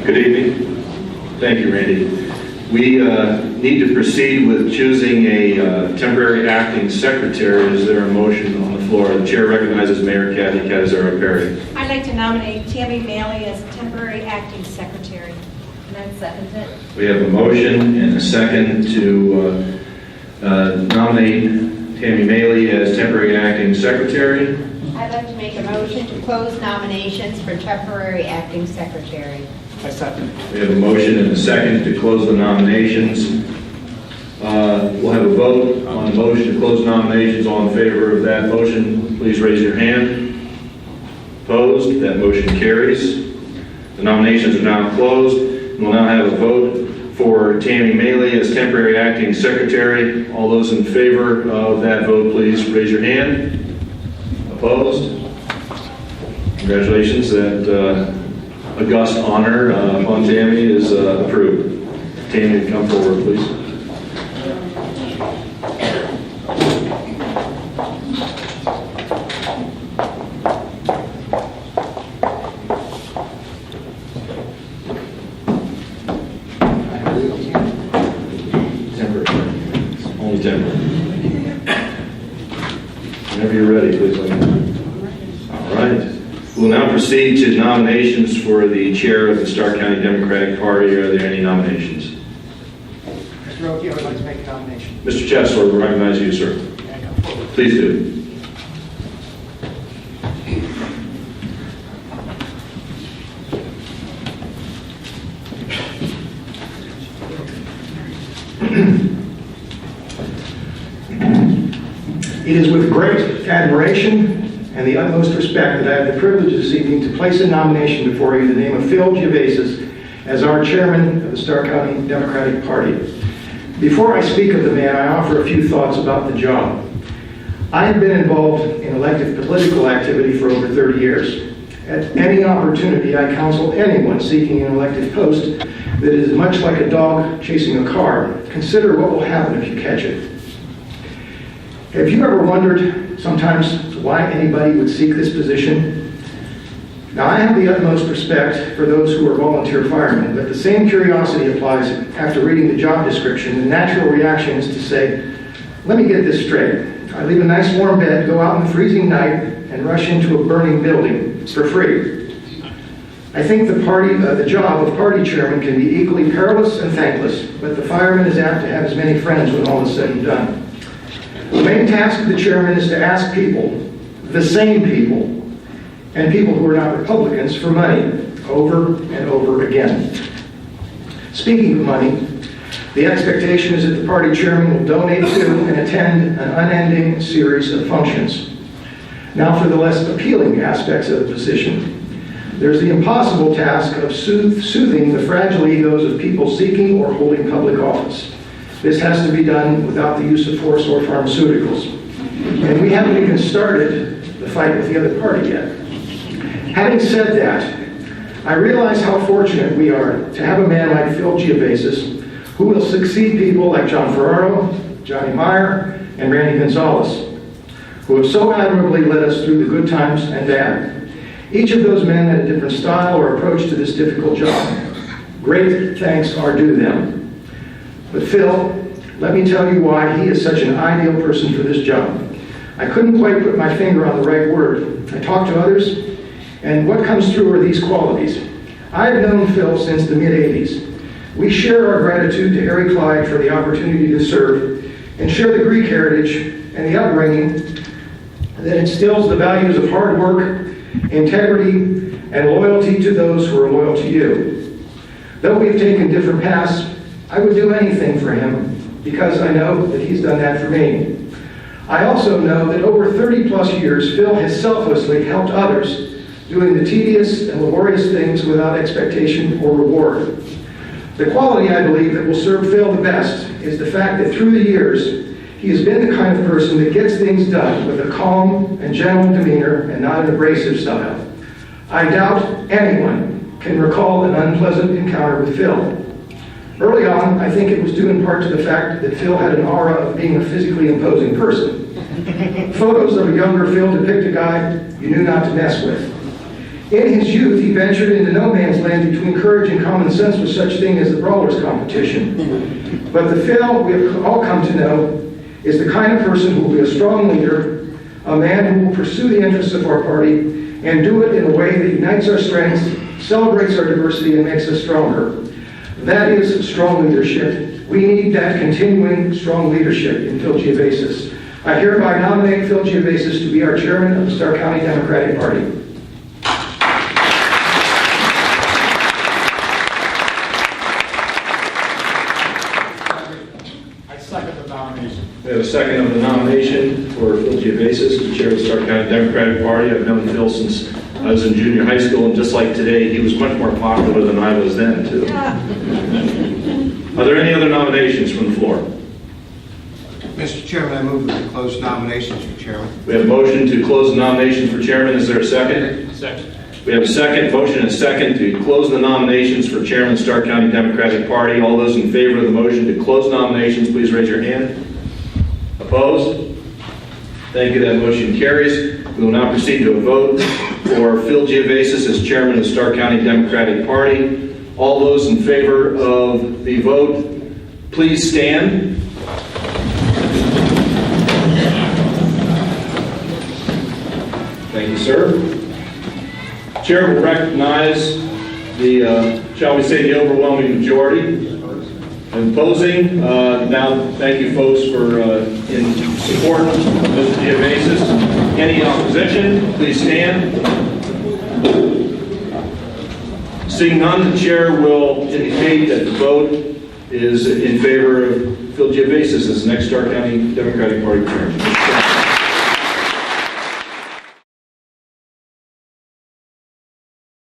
Good evening. Thank you, Randy. We need to proceed with choosing a temporary acting secretary. Is there a motion on the floor? The chair recognizes Mayor Kathy Catanzaro-Perry. I'd like to nominate Tammy Maley as temporary acting secretary. And I'd second it. We have a motion and a second to nominate Tammy Maley as temporary acting secretary. I'd like to make a motion to close nominations for temporary acting secretary. I second. We have a motion and a second to close the nominations. We'll have a vote on the motion to close nominations. All in favor of that motion, please raise your hand. Opposed? That motion carries. The nominations are now closed. We'll now have a vote for Tammy Maley as temporary acting secretary. All those in favor of that vote, please raise your hand. Opposed? Congratulations. That august honor upon Tammy is approved. Tammy, come forward, please. Temporary. Only temporary. Whenever you're ready, please let me know. All right. We'll now proceed to nominations for the chair of the Stark County Democratic Party. Are there any nominations? Mr. Oki, I would like to make a nomination. Mr. Chessler, we recognize you, sir. Please do. It is with great admiration and the utmost respect that I have the privilege this evening to place a nomination before you in the name of Phil Giavasis as our chairman of the Stark County Democratic Party. Before I speak of the man, I offer a few thoughts about the job. I have been involved in elective political activity for over 30 years. At any opportunity, I counsel anyone seeking an elected post that is much like a dog chasing a car. Consider what will happen if you catch it. Have you ever wondered sometimes why anybody would seek this position? Now, I have the utmost respect for those who are volunteer firemen, but the same curiosity applies after reading the job description. The natural reaction is to say, let me get this straight. I leave a nice warm bed, go out in the freezing night, and rush into a burning building for free. I think the job of party chairman can be equally perilous and thankless, but the fireman is apt to have as many friends when all is said and done. The main task of the chairman is to ask people, the same people, and people who are not Republicans, for money over and over again. Speaking of money, the expectation is that the party chairman will donate to and attend an unending series of functions. Now, for the less appealing aspects of the position, there's the impossible task of soothing the fragile egos of people seeking or holding public office. This has to be done without the use of force or pharmaceuticals. And we haven't even started the fight with the other party yet. Having said that, I realize how fortunate we are to have a man like Phil Giavasis, who will succeed people like John Ferraro, Johnny Meyer, and Randy Gonzalez, who have so admirably led us through the good times and bad. Each of those men had a different style or approach to this difficult job. Great thanks are due them. But Phil, let me tell you why he is such an ideal person for this job. I couldn't quite put my finger on the right word. I talked to others, and what comes through are these qualities. I've known Phil since the mid-'80s. We share our gratitude to Harry Clyde for the opportunity to serve, and share the Greek heritage and the upbringing that instills the values of hard work, integrity, and loyalty to those who are loyal to you. Though we've taken different paths, I would do anything for him because I know that he's done that for me. I also know that over 30 plus years, Phil has selflessly helped others, doing the tedious and laborious things without expectation or reward. The quality, I believe, that will serve Phil the best is the fact that through the years, he has been the kind of person that gets things done with a calm and gentle demeanor and not an abrasive style. I doubt anyone can recall an unpleasant encounter with Phil. Early on, I think it was due in part to the fact that Phil had an aura of being a physically imposing person. Photos of a younger Phil depict a guy you knew not to mess with. In his youth, he ventured into no man's land between courage and common sense with such thing as the brawler's competition. But the Phil we have all come to know is the kind of person who will be a strong leader, a man who will pursue the interests of our party and do it in a way that unites our strengths, celebrates our diversity, and makes us stronger. That is strong leadership. We need that continuing strong leadership in Phil Giavasis. I hereby nominate Phil Giavasis to be our chairman of the Stark County Democratic Party. I second the nomination. We have a second of the nomination for Phil Giavasis to chair the Stark County Democratic Party. I've known Phil since I was in junior high school, and just like today, he was much more popular than I was then, too. Are there any other nominations from the floor? Mr. Chairman, I move that we close nominations for chairman. We have a motion to close the nominations for chairman. Is there a second? Second. We have a second, motion and a second to close the nominations for chairman of the Stark County Democratic Party. All those in favor of the motion to close nominations, please raise your hand. Opposed? Thank you, that motion carries. We will now proceed to a vote for Phil Giavasis as chairman of the Stark County Democratic Party. All those in favor of the vote, please stand. Thank you, sir. Chair will recognize the, shall we say, the overwhelming majority. In opposing, now thank you folks for in support of Mr. Giavasis. Any opposition, please stand. Seeing none, the chair will indicate that the vote is in favor of Phil Giavasis as the next Stark County Democratic Party chairman.